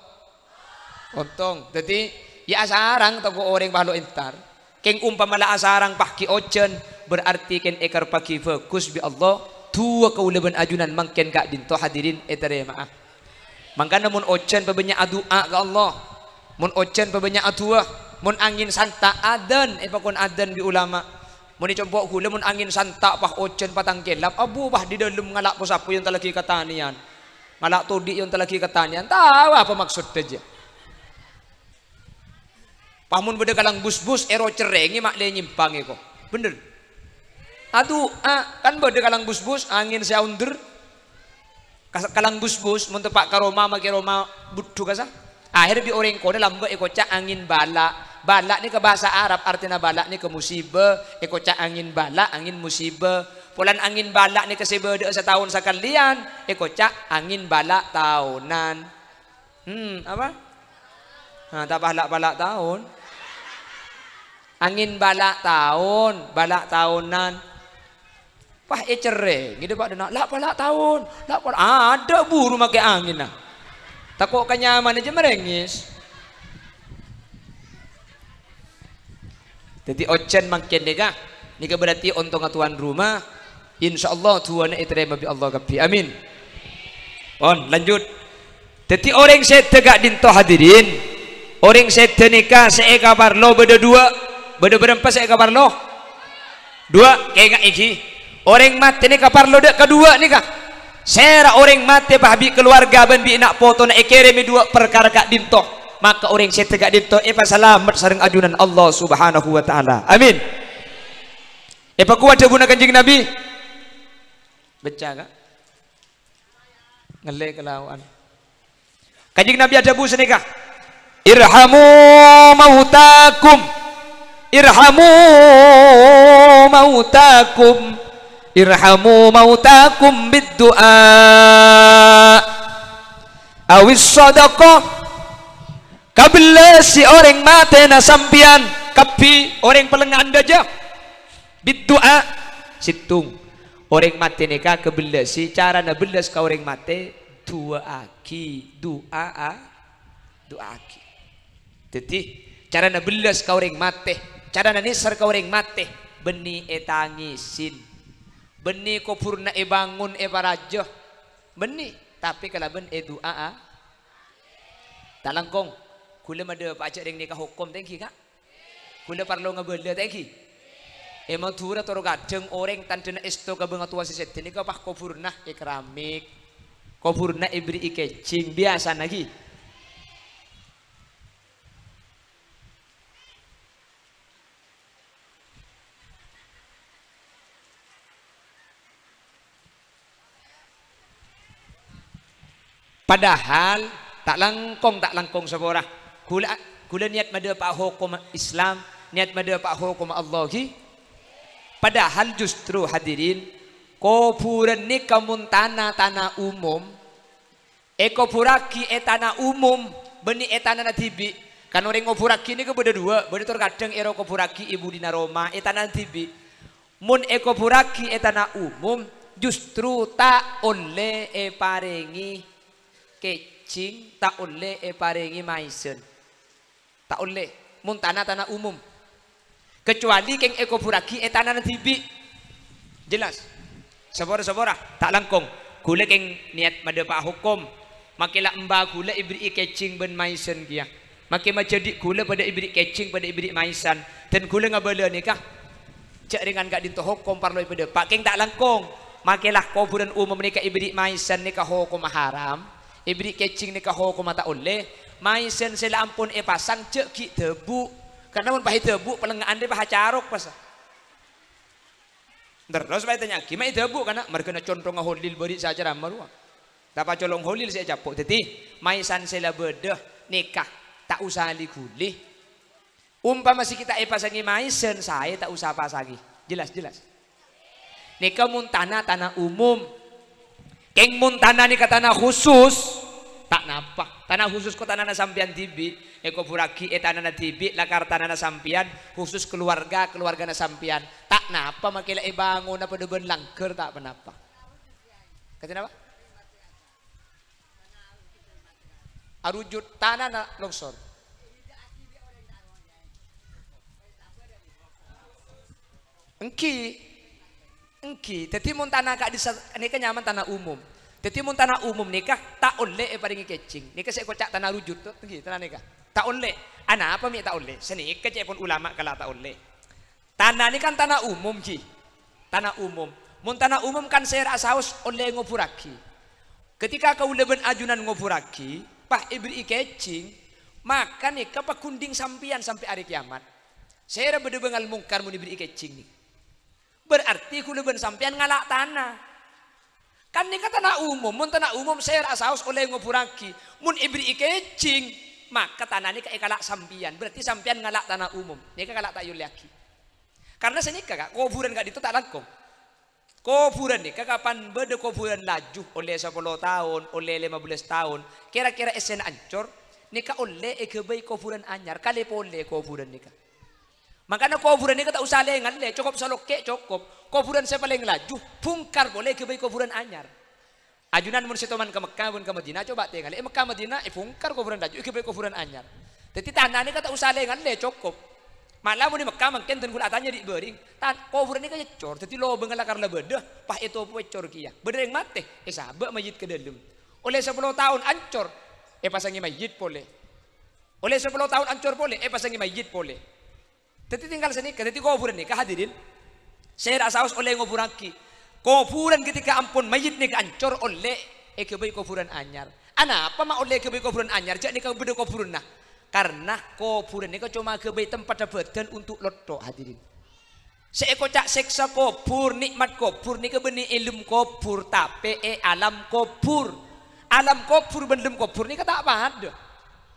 Ontong. Jadi ya asarang tago orang bahlo entar. Keng umpamala asarang pahki ocean berarti ken ekar paki fokus bi Allah tua kaulaban ajunan mangken kak dinto hadirin etere maaf. Mangkana mun ocean pabanya adua ke Allah. Mun ocean pabanya atua, mun angin santa adan pakon adan bi ulama. Mun dicompok hula mun angin santa pah ocean patang kelap abu bah di dalam ngalak po sapu yang talaki katanian. Ngalak todi yang talaki katanian. Tahu apa maksud aja. Pamun beda kalang bus-bus ero cerengi mak le nyimpang eko. Bener. Aduh, kan beda kalang bus-bus angin saunder. Kalang bus-bus mun tepak ka Roma make Roma buddu kasa. Akhir bi orang kone lambe eko cak angin bala. Bala ni ke bahasa Arab artinya bala ni ke musibah, eko cak angin bala, angin musibah. Pulan angin bala ni ke sebeda setahun sekalian, eko cak angin bala tahunan. Apa? Nah, tak balak-balak tahun. Angin balak tahun, balak tahunan. Pah cereng, gitu pak dengar. Lak balak tahun, lak balak. Ada buru make angin nah. Takut kenyaman aja merengis. Jadi ocen makin dega. Nika berarti untuk tuan rumah. Insyaallah tuannya diterima bi Allah kapi. Amin. On lanjut. Jadi orang saya tegak dinto hadirin. Orang saya nikah saya kabar lo beda dua. Beda berempat saya kabar lo. Dua kayak gak iki. Orang mati ni kabar lo dek kedua nikah. Saya orang mati bahabi keluarga ben bi nak foto nak ekere dua perkara kak dinto. Maka orang saya tegak dinto selamat sareng ajunan Allah Subhanahu wa taala. Amin. Kuat guna Kanjeng Nabi. Baca kak? Ngele kelawan. Kanjeng Nabi ada bu senikah. Irhamu mautakum. Irhamu mautakum. Irhamu mautakum bid-du'a. Awis sadaqah. Kabila si orang mati na sampian kapi orang pelengan aja bid-du'a situng orang mati nikah kabila si cara na belas ka orang mati dua aki doa aki. Jadi cara na belas ka orang mati cara na nisar ka orang mati beni etangisin beni kopurna bangun barajo beni tapi kalaban doa talangkong kula mada pacak deng nikah hukum tengki kak kula parlo ngabela tengki emang tura toro gadeng orang tandena esto kabeng atua siset nikah pah kopurna keramik kopurna ibri ikecing biasa lagi padahal tak langkong seborah kula niat mada pak hukum Islam niat mada pak hukum Allahi padahal justru hadirin kuburan ni kamun tanah umum kupuraki tanah umum beni tanah natibi kan orang kupuraki ni beda dua beda terkadang kupuraki ibu dina Roma tanah natibi mun kupuraki tanah umum justru tak oleh parengi kecing tak oleh parengi maisen tak oleh mun tanah umum kecuali keng kupuraki tanah natibi jelas sabora tak langkong kula keng niat mada pak hukum makila emba kula ibri kecing ben maisen kia makin jadi kula pada ibri kecing pada ibri maisan dan kula ngabala nikah cak dengan gak dinto hukum parloi pada pak keng tak langkong makilah kuburan umum nikah ibri maisan nikah hukum haram ibri kecing nikah hukum tak oleh maisen sila ampun pasang cek ki debu karena mun pahit debu pelengaan dia pah carok pas terus saya tanya gimana debu karena mereka na condong holil beri saja ramah dapat colong holil saya capuk jadi maisan sila bedah nikah tak usah ligulih masih kita pasangi maisen saya tak usah pasangi jelas nikah mun tanah umum keng mun tanah nikah tanah khusus tak napa tanah khusus ko tanah na sampian tibi kupuraki tanah na tibi lakar tanah na sampian khusus keluarga na sampian tak napa makila bangun apa deben langker tak penapa kata napa arujut tanah na longsor engki jadi mun tanah kak nikah nyaman tanah umum jadi mun tanah umum nikah tak oleh paringi kecing nikah saya kocak tanah rujut tuh tanah nikah tak oleh ana apa mi tak oleh senikah cek pun ulama kala tak oleh tanah ini kan tanah umum tanah umum mun tanah umum kan saya asaus oleh ngopuraki ketika kau leben ajunan ngopuraki pah ibri kecing maka nikah pak kunding sampian sampai hari kiamat saya beda bengal mungkar mun ibri kecing nih berarti kuluban sampean ngalak tanah kan ini tanah umum mun tanah umum saya asaus oleh ngopuraki mun ibri kecing maka tanah ini kalak sampean berarti sampean ngalak tanah umum ini kalak tak yuliaki karena senikah kak kuburan gak itu tak langkong kuburan nih kapan beda kuburan laju oleh 10 tahun oleh 15 tahun kira-kira esen ancor nikah oleh kebai kuburan anyar kali boleh kuburan nikah makanya kuburan ini tak usah lengan cukup saloke cukup kuburan saya paling laju bungkar boleh ke kuburan anyar Ajunan mun setoman ke Mekah mun ke Madinah coba tinggal. Mekah Madinah fungkar kuburan daju iki kuburan anyar. Dadi tanane kata usah lengan le cukup. Malah mun di Mekah mungkin ten kula tanya di beuring, tan kuburan ini ka cor. Dadi lo beungeul karena beudeuh, pah itu cor kieu. Beudeuh mate, sabe mayit ke dalam. Oleh 10 tahun ancor, pasangi mayit pole. Oleh 10 tahun ancor pole, pasangi mayit pole. Dadi tinggal seni, dadi kuburan ini hadirin. Saya rasa oleh nguburaki. Kuburan ketika ampun mayit ni ancor oleh kebai kuburan anyar. Apa mak oleh kebai kuburan anyar? Jak ni kau beda kuburan nah. Karena kuburan ni kau cuma kebai tempat badan untuk lotok hadirin. Seeko cak seksa kubur, nikmat kubur ni kebeni ilmu kubur tapi alam kubur. Alam kubur bendem kubur ni kata apa ada?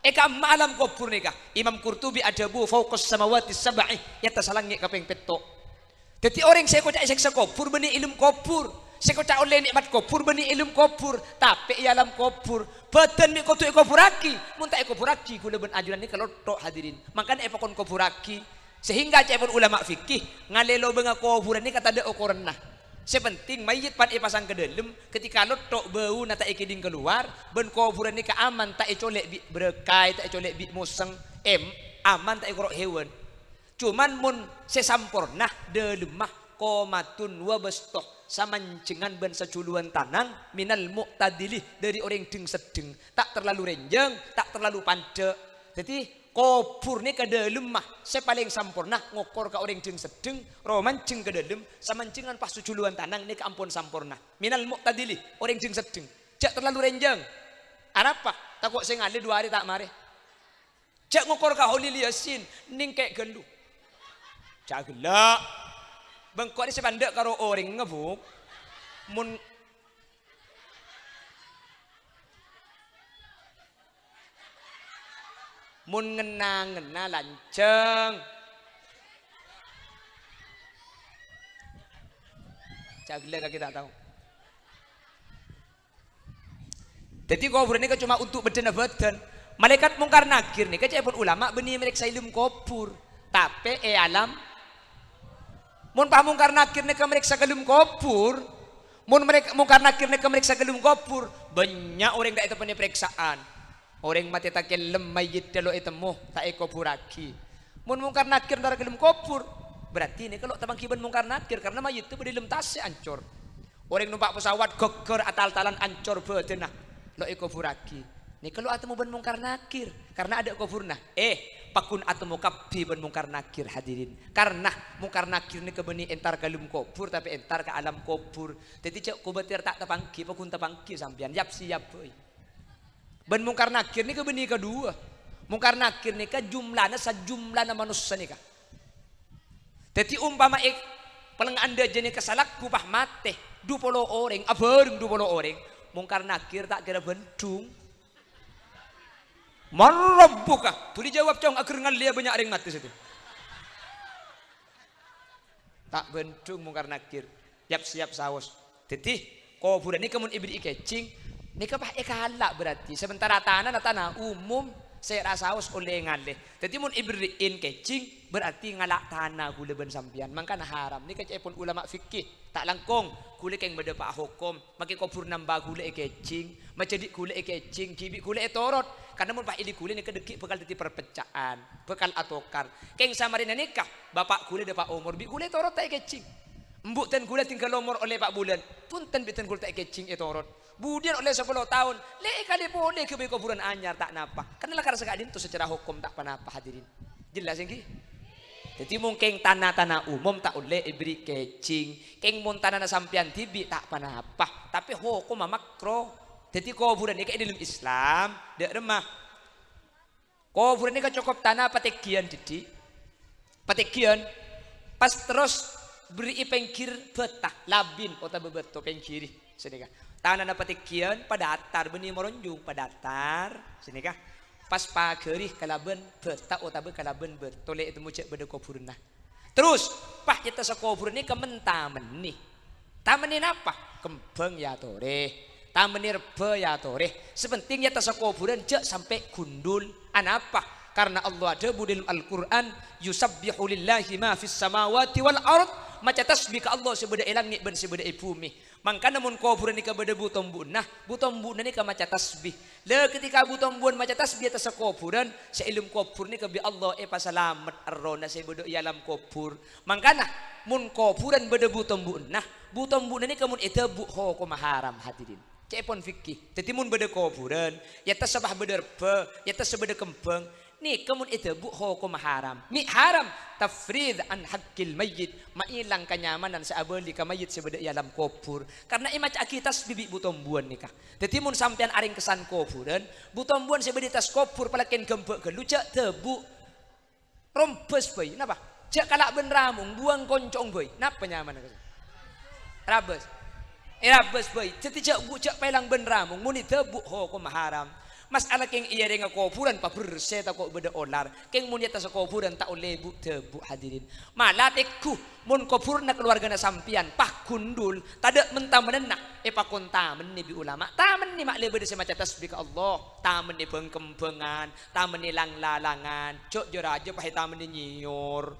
Kam alam kubur ni kah? Imam Qurtubi adabu fauqas samawati sab'i yatasalangi kaping petok. Jadi orang saya kocak seksa kubur beni ilmu kubur, saya kocak oleh nikmat kubur beni ilmu kubur, tapi alam kubur, badan mi kotu kuburaki, muntah kuburaki, gula ben ajuran ni kalau tok hadirin, makanya epokon kuburaki, sehingga cepon ulama fikih ngalelo benga kuburan ni kata ada ukuran nah, sepenting mayit pan pasang ke dalam, ketika lotok bau nata ekiding keluar, ben kuburan ni keaman tak ecolek bi berkai, tak ecolek bi museng, aman tak ekorok hewan. Cuman mun sesampurna de lemah komatun wabestoh samancengan ben seculuan tanang minal muqtadili dari orang deng sedeng tak terlalu renjeng tak terlalu pande. Jadi kubur ni kada lemah sepaling sampurna ngokor ka orang deng sedeng romanceng ke dalam samancengan pas seculuan tanang ni ampun sampurna minal muqtadili orang deng sedeng jak terlalu renjeng. Apa takut saya ngali 2 hari tak mari jak ngokor ka holil yasin ning kek gendu cagelak bengkok ni sepandak karo orang ngebuk mun ngena lanceng cagelak kita tak tahu. Jadi kubur ni cuma untuk badan malaikat mungkar nakir ni kecapun ulama benih mereka ilmu kubur tapi alam mun pamungkar nakir ni mereka gelum kubur mun mereka mungkar nakir ni mereka gelum kubur banyak orang dak itu punya periksaan orang mati tak kelem mayit dalo itemu tak kuburaki mun mungkar nakir dar gelum kubur berarti ni kalau tabang kiban mungkar nakir karena mayit itu berdilem tase ancor orang numpak pesawat geger atal-talan ancor bedenah lo kuburaki ni kalau atemu ban mungkar nakir karena ada kuburna pakun atemu kabbi ban mungkar nakir hadirin karena mungkar nakir ni kebeni entar kalum kubur tapi entar ke alam kubur jadi cek kubatir tak tapangki pakun tapangki sampean yap siap boy ban mungkar nakir ni kebeni kedua mungkar nakir ni ka jumlahna sajumlahna manusia ni ka jadi umpama paling anda jenis kesalak kupah mate 20 orang abareng 20 orang mungkar nakir tak kira bendung marabbuka tu dijawab cong agar ngalia banyak ring mati situ tak bendung mungkar nakir siap saus jadi kuburan ni kemun ibri kecing ni kapah halak berarti sementara tanah umum saya saus oleh ngalih jadi mun ibriin kecing berarti ngalak tanah gula ben sampian mangkana haram ni kecepun ulama fikih tak langkong gula keng beda pak hukum maki kubur nambah gula kecing macedi gula kecing kibi gula torot karena mun pak ili gula ni kedeki bakal dadi perpecahan bakal atokar keng samarina nikah bapak gula de pak umur bi gula torot tak kecing embuk ten gula tinggal umur oleh pak bulan punten biten gula tak kecing torot budian oleh 10 tahun le kali boleh ke kuburan anyar tak napa karena lakar sekadin tu secara hukum tak panapa hadirin jelas yang jadi mungkin tanah-tanah umum tak boleh ibri kecing keng mun tanah sampian tibi tak panapa tapi hukum makro jadi kuburan ini kayak dalam Islam dek remah kuburan ini cukup tanah patekian jadi patekian pas terus beri pengkir betah labin kota bebeto pengkiri sini kah tanah na patekian pada atar benih meronjung pada atar sini kah pas pagerih kalaben betah otabe kalaben betole itu mucek beda kuburna terus pah kita sekubur ini kementamen nih tamen ini apa kembang ya toreh tamen ini reba ya toreh sepentingnya tas kuburan jak sampai gundul apa karena Allah ada dalam Al-Quran yusabbihu lillahi ma fis samawati wal ard maca tasbih ke Allah sebeda langit dan sebeda bumi Mangka namun kuburan ni kabada butom bunah, butom bunah ni kamaca tasbih. Le ketika butom bun maca tasbih atas kuburan, sa ilum kubur ni kabi Allah pasalamat arrona sa bodo ialam kubur. Mangkana mun kuburan bada butom bunah ni kamun itabu ho ko maharam hadirin. Cepon fikih. Teti mun bada kuburan, ya tas sabah bederpe, ya tas bada kempeng. Ni kamun itabu ho ko maharam. Mi haram tafrid an haqqil mayyit, mailang kenyamanan sa abeli ka mayit sebeda ialam kubur. Karena imac akitas bibi butom buan nikah. Dadi mun sampean aring kesan kuburan, butom buan sebeda tas kubur palaken gembek gelucak tebu rompes boy. Napa? Cek kalak ben ramung buang koncong boy. Napa nyaman ka? Rabes. Rabes boy. Cetijak bucak pelang ben ramung mun tebu ho ko maharam. Masalah keng iya dengan kuburan pa bersih tak kok beda olar keng mun atas kuburan tak oleh bu tebu hadirin malah teku mun kubur na keluarga na sampian pah kundul tadak mentah menenak pa kontamen ni bi ulama tamen ni mak lebe semacam tasbih Allah tamen ni pengkempengan tamen ni lang-lalangan cok jeraja pah tamen ni nyior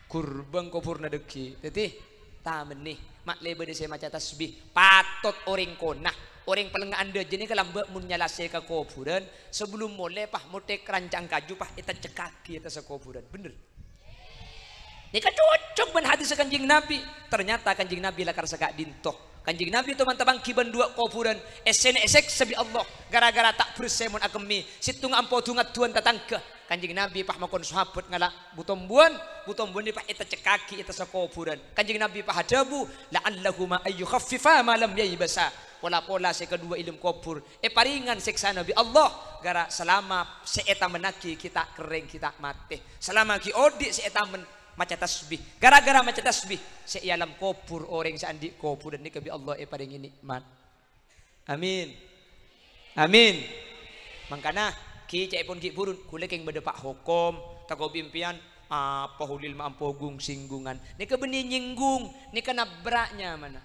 kurbang kubur na deki teti tamen ni mak lebe semacam tasbih patot orang konah orang paling anda jenis kalau mun nyalase ke kuburan sebelum mulai pah motek rancang kaju pah kita cekaki atas kuburan bener. Ini kan cocok ben hadis kanjing Nabi. Ternyata kanjing Nabi lakar segak dintoh. Kanjing Nabi teman-teman kiban dua kuburan esen esek sebi Allah gara-gara tak bersemun akemi situng ampo tungat tuan tatangka. Kanjing Nabi pah makon sahabat ngala butom buan ni pah kita cekaki atas kuburan. Kanjing Nabi pah hadabu la'allahuma ayyukhaffifa ma lam yaybasa. Pola-pola se kedua ilmu kubur paringan seksa Nabi Allah gara selama seeta menaki kita kering kita mati selama ki odi seeta maca tasbih gara-gara maca tasbih se ialam kubur orang seandi kubur dan ni kabi Allah paringi nikmat amin amin mangkana ki cai pun ki burun kule keng beda pak hukum tako pimpian apa hulil mampogung singgungan ni kebeni nyinggung ni kena beraknya mana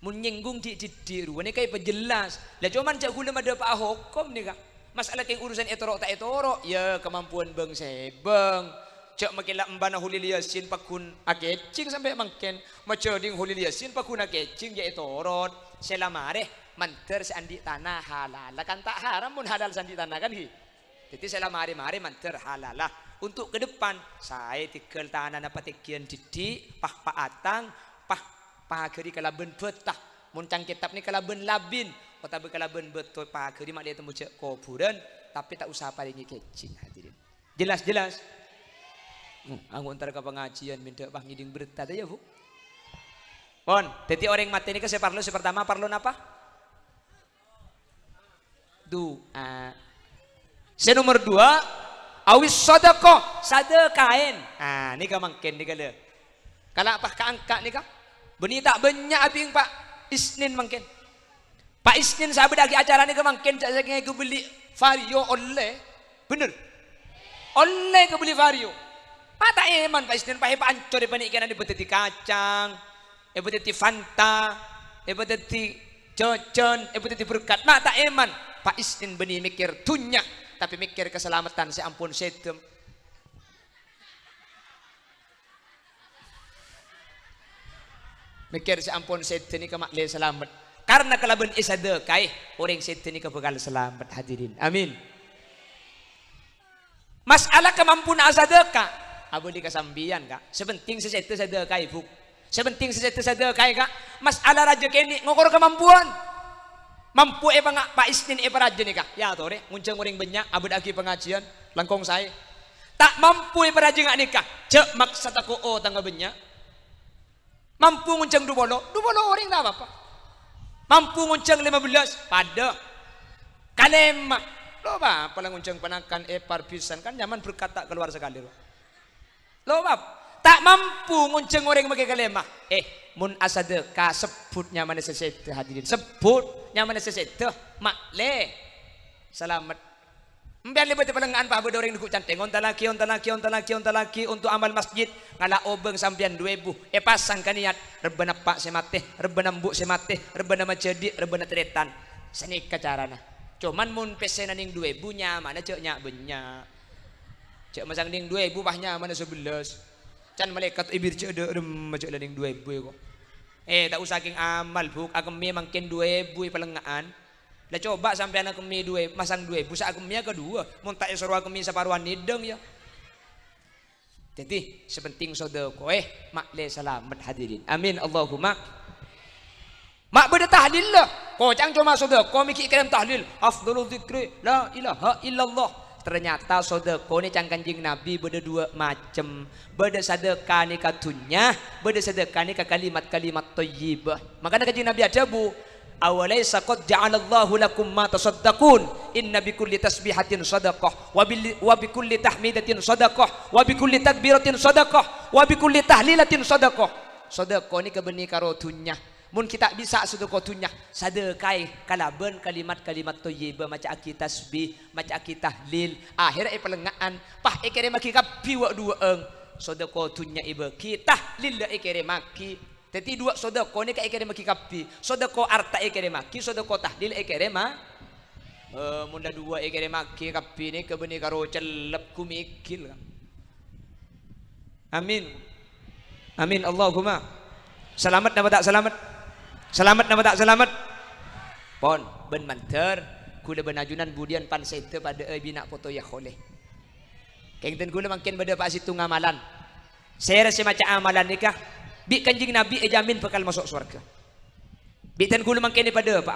mun nyinggung di diru ini kayak penjelas lah cuman cak gula ada pak hukum nih kak masalah kayak urusan etorok tak etorok ya kemampuan bang sebang cak makilah mbana hulil yasin pakun akecing sampai mangken macam ding hulil yasin pakun akecing ya etorot selamare manter seandi tanah halal kan tak haram mun halal seandi tanah kan hi jadi selamare mare manter halal lah untuk ke depan saya tikel tanah napa tekian didik pah paatang pahakeri kalaben betah muncang kitab ni kalaben labin kota bekalaben betul pahakeri mak dia temu cek kuburan tapi tak usah paringi kecing hadirin jelas anggo antar ke pengajian minta bang ngiding berita aja bu pon teti orang mati ni ke separlo pertama parlon apa doa nomor 2 awis sadaqain ni ka mangken ni kala kalau apa keangkat ni ka beni tak banyak abing Pak Isnin mungkin. Pak Isnin sahabat lagi acara ni ke mungkin saya ke beli vario oleh. Bener. Oleh ke beli vario. Mata eman Pak Isnin pahe pancor di panik kena di beteti kacang, beteti Fanta, beteti cocon, beteti berkat. Mata eman Pak Isnin beni mikir tunya tapi mikir keselamatan saya ampun setem. Mikir si ampun setan ni kemak le selamat karena kalaban isadekai orang setan ni kebekal selamat hadirin amin masalah kemampuan asadeka abdi kasambian kak sepenting sesetu sadekai buk sepenting sesetu sadekai kak masalah raja keni ngokor kemampuan mampu bangak Pak Isnin raja ni kak ya tore nguncang orang banyak abdi lagi pengajian langkong saya tak mampu raja ngak nikah cek maksud aku tangga banyak mampu nguncang 20 orang tak apa-apa mampu nguncang 15 pada kalema lo apa lah nguncang panakan parpisan kan zaman berkata keluar sekali lo apa tak mampu nguncang orang pakai kalema mun asadeka sebutnya mana seset hadirin sebutnya mana seset mak le selamat Mbiar lebih tepalangan pak bedoreng dukuk canteng onta laki untuk amal masjid ngala obeng sampian 2000 pasang kaniat rebana pak semate rebana mbuk semate rebana macedi rebana teretan seni kacarana cuman mun pesenan ning 2000 nyaman cek nyak benya cek masang ning 2000 pah nyaman 11 can malaikat ibir cek de rem cek ning 2000 kok Tak usah king amal buk agemi mangkin 2.000 pelengaan. Lah coba sampai anak kemi 2 masang 2 busa agemi kedua mun tak suruh agemi saparuan nideng ya. Jadi sepenting sodako mak le selamat hadirin. Amin Allahumma. Mak beda tahlil lah. Kau jangan cuma sodako mikir kirim tahlil. Afdalul dzikri la ilaha illallah. Ternyata sodako ni cang kanjing Nabi beda 2 macam. Beda sedekah ni katunya, beda sedekah ni ke kalimat-kalimat thayyibah. Makanya kanjing Nabi ada bu. Awalaysa qad ja'alallahu lakum ma tasaddaqun inna bikulli tasbihatin sadaqah wa bikulli tahmidatin sadaqah wa bikulli takbiratin sadaqah wa bikulli tahlilatin sadaqah. Sedekah ni kebeni karo dunya. Mun kita bisa sedekah dunya, sedekah kalaban kalimat-kalimat thayyibah maca aki tasbih, maca aki tahlil, akhir pelengaan pah ekere maki kapi wa 2 eng. Sedekah dunya ibe kita lillah ekere maki. Jadi 2 sodako ni ka ekere maki kapi. Sodako arta ekere maki, sodako tahlil ekere ma. Munda 2 ekere maki kapi ni kebeni karo celep kumikil. Amin. Amin Allahumma. Selamat nama tak selamat? Selamat nama tak selamat? Pon ben manter kula benajunan budian pan sete pada bina foto ya kholeh. Kengten kula mangkin beda pak situ ngamalan. Saya rasa macam amalan nikah. Bi kanjing Nabi jamin bakal masuk surga. Bi tan kula mangken pada apa?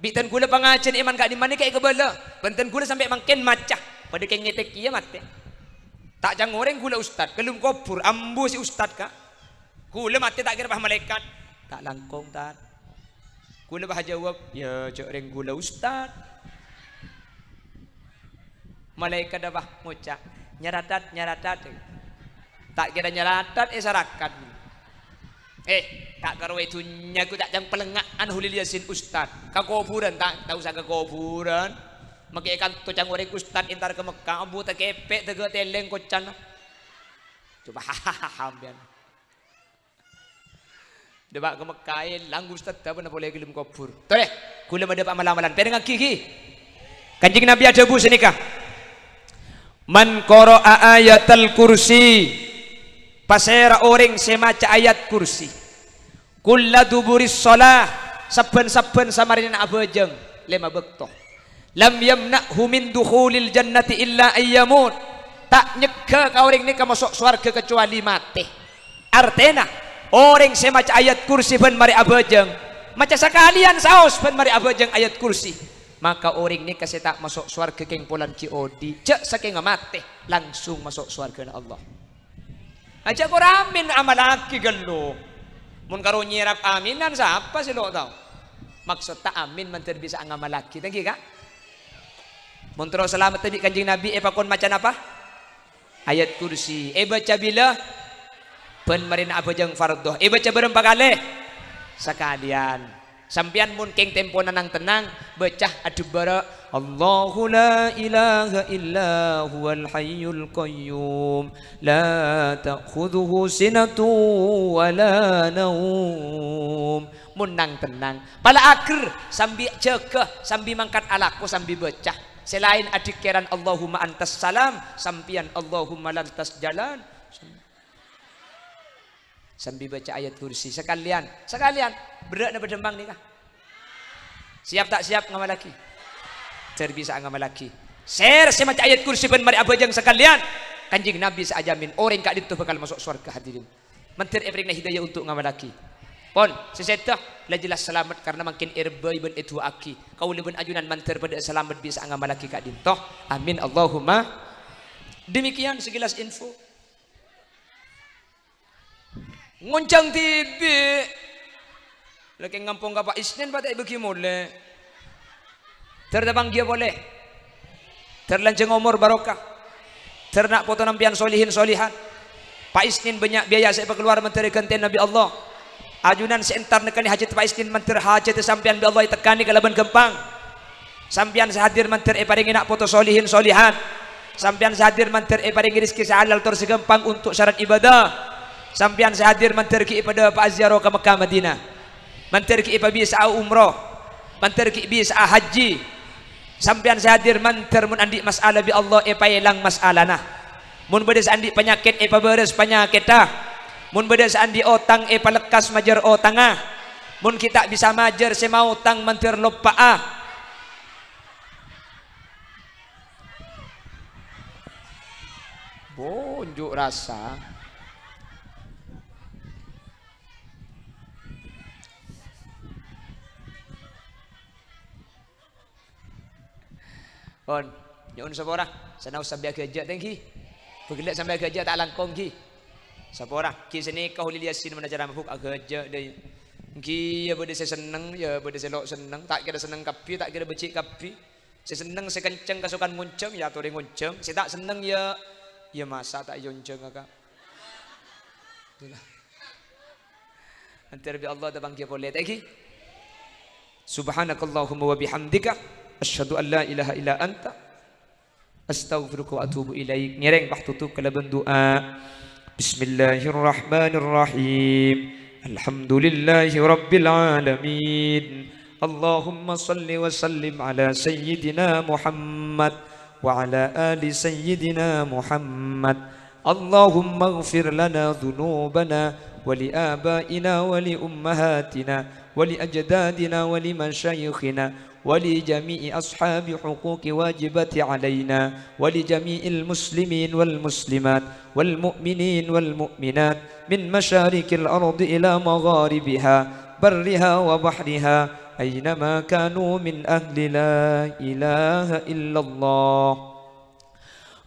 Bi tan kula pangajen iman kak di mana kaya kebala. Benten kula sampai mangken macah pada keng ngetek kia mate. Tak jang orang kula ustad, kelum kopur ambu si ustad kak. Kula mate tak kira bah malaikat. Tak langkong tak. Kula bah jawab, ya cok reng kula ustad. Malaikat dah bah ngucap, nyaratat. Tak kira nyaratat sarakat. Tak karo itunya aku tak jang pelengaan hulil yasin ustad. Ka kuburan tak usah ke kuburan. Maki kan to jang orang ustad entar ke Mekah abu tak kepek tege teleng kocan. Coba hambian. Debak ke Mekah lang ustad tak pernah boleh gelem kubur. Tole, kula ada amalan-amalan. Pengen kiki. Kanjing Nabi ada bu senikah. Man qara'a ayatal kursi. Pasera orang semaca ayat kursi. Kulla duburis shalah saben-saben samarina abajeng lema bektoh. Lam yamna'hu min dukhulil jannati illa ayyamut. Tak nyegah ka orang ni ka masuk surga kecuali mati. Artena orang semaca ayat kursi ben mari abajeng. Maca sakalian saos ben mari abajeng ayat kursi. Maka orang ni kasi tak masuk surga keng polan COD. Cek saking mati langsung masuk surga Allah. Aja ko ramin amalaki galo. Mun karo nyirap aminan siapa sih lo tau? Maksud tak amin man bisa ang amalaki. Tengki ka? Mun terus selamat tadi kanjing Nabi pakon macan apa? Ayat kursi. Baca bila pen marina abajang fardoh. Baca berempat kali sekalian. Sampian mun keng tempo nanang tenang becah adubara Allahu la ilaha illa huwal hayyul qayyum la ta'khudhuhu sinatu wa la naum. Mun nang tenang pala akhir sambil cekeh sambil mangkat alaku sambil becah selain adikeran Allahumma antas salam sampian Allahumma lantas jalan sambil baca ayat kursi sekalian berat na berdembang ni kah? Siap tak siap ngamal lagi? Terbisa ngamal lagi. Share semaca ayat kursi ben mari abajang sekalian. Kanjing Nabi seajamin orang kak ditu bakal masuk surga hadirin. Mentir efrekna hidayah untuk ngamal lagi. Pon sesetah lah jelas selamat karena makin irbai ben itu aki. Kau lebih ajunan mentir pada selamat bisa ngamal lagi kak dintoh. Amin Allahumma. Demikian sekilas info. Ngoncang TV lagi ngampung Pak Isnin pada bagi boleh terdabang dia boleh terlanjeng umur barokah ternak foto nampian solihin solihan Pak Isnin banyak biaya saya keluar menteri kenten Nabi Allah ajunan seentar nekani hajat Pak Isnin menteri hajat sampian Nabi Allah tekani kalaban gempang sampian sehadir menteri paringi nak foto solihin solihan sampian sehadir menteri paringi rizki sehalal tor segempang untuk syarat ibadah sampian sehadir menterki pada Pak Aziaro ke Mekah Madinah menterki pada bisa umroh menterki bisa haji sampian sehadir menter mun andi masalah bi Allah pailang masalah nah mun bedes andi penyakit beres penyakit dah Mun bedasaan di otang palekas majar otangah. Mun kita bisa majar semau tang mantir lopaah. Bonjuk rasa. On, nyon sapora, sana sampai kerja tengki. Pergelak sampai kerja tak langkong ki. Sapora, ki sini kau liliasin mana cara mabuk kerja deh. Ki ya bade saya seneng, ya bade saya lok seneng, tak kira seneng kapi, tak kira becik kapi. Saya seneng saya kenceng kasukan ngunceng, ya tuh ngunceng. Saya tak seneng ya masa tak yonceng kakak. Itulah. Antara bi Allah tabang kia boleh tengki. Subhanakallahumma wa bihamdika asyhadu an la ilaha illa anta astaghfiruka wa atubu ilaik. Nyereng bah tutup kalaban doa. Bismillahirrahmanirrahim. Alhamdulillahi rabbil alamin. Allahumma salli wa sallim ala sayyidina Muhammad wa ala ali sayyidina Muhammad. Allahumma ighfir lana dhunubana wa li abaina wa li ummahatina wa li ajdadina wa li masyayikhina ولجميع أصحاب حقوق واجبة علينا ولجميع المسلمين والمسلمات والمؤمنين والمؤمنات من مشارق الأرض إلى مغاربها برها وبحرها أينما كانوا من أهل لا إله إلا الله.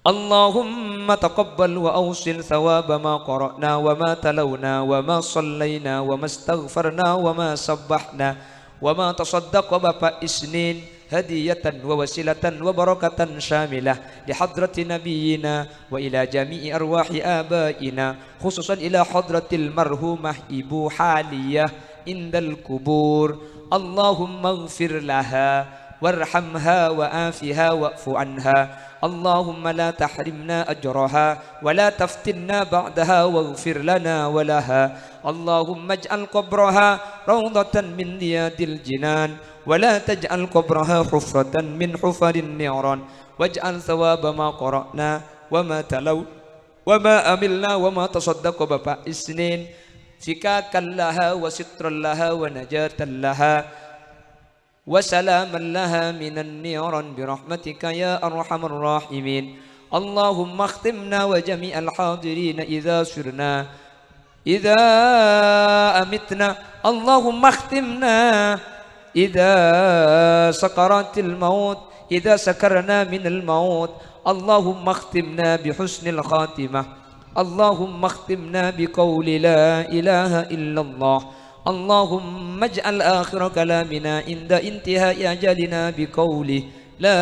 اللهم تقبل وأوصل ثواب ما قرأنا وما تلونا وما صلينا وما استغفرنا وما سبحنا وما تصدق بفاء سنين هدية ووسيلة وبركة شاملة لحضرة نبينا وإلى جميع أرواح آبائنا خصوصا إلى حضرة المرحومة إبو حالية عند القبور. اللهم اغفر لها وارحمها وآفها واعف عنها. اللهم لا تحرمنا أجرها ولا تفتنا بعدها واغفر لنا ولها. اللهم اجعل قبرها روضة من رياض الجنان ولا تجعل قبرها حفرة من حفر النيران. واجعل ثواب ما قرأنا وما تلو وما أملنا وما تصدق بفاء السنين فكاكا لها وسترا لها ونجاة لها وسلاما لها من النيران برحمتك يا أرحم الراحمين. اللهم اختمنا وجميع الحاضرين إذا أمتنا. اللهم اختمنا إذا سكرت الموت إذا سكرنا من الموت. اللهم اختمنا بحسن الخاتمة. اللهم اختمنا بقول لا إله إلا الله. اللهم اجعل آخر كلامنا عند انتهاء أجلنا بقوله لا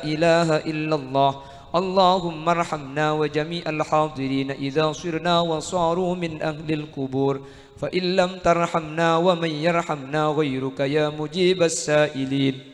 إله إلا الله. اللهم ارحمنا وجميع الحاضرين إذا صرنا وصاروا من أهل القبور فإن لم ترحمنا ومن يرحمنا غيرك يا مجيب السائلين.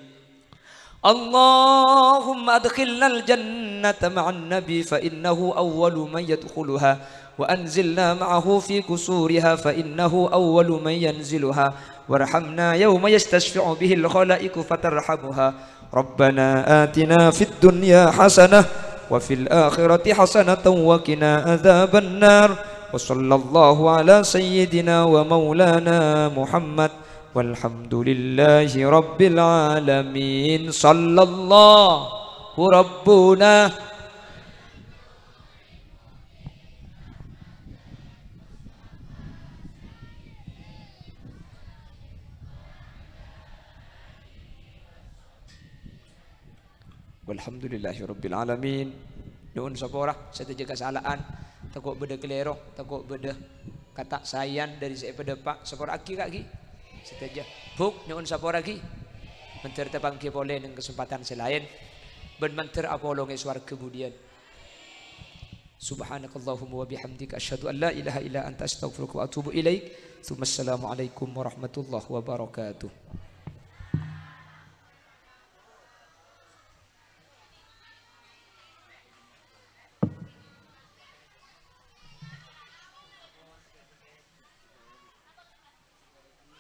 اللهم أدخلنا الجنة مع النبي فإنه أول من يدخلها وأنزلنا معه في قصورها فإنه أول من ينزلها وارحمنا يوم يستشفع به الخلائق فترحمها. ربنا آتنا في الدنيا حسنة وفي الآخرة حسنة وقنا عذاب النار. وصلى الله على سيدنا ومولانا محمد والحمد لله رب العالمين. صلى الله ربنا walhamdulillahi rabbil alamin. Nuhun sapora saya jaga kesalahan takut beda kelero takut beda kata sayan dari saya pada pak sapora aki kaki seteja buk nuhun sapora ki menter tepang ki boleh dengan kesempatan selain ben menter apolo ngeswar kemudian. Subhanakallahumma wa bihamdika asyhadu an la ilaha illa anta astaghfiruka wa atubu ilaik. Assalamualaikum warahmatullahi wabarakatuh.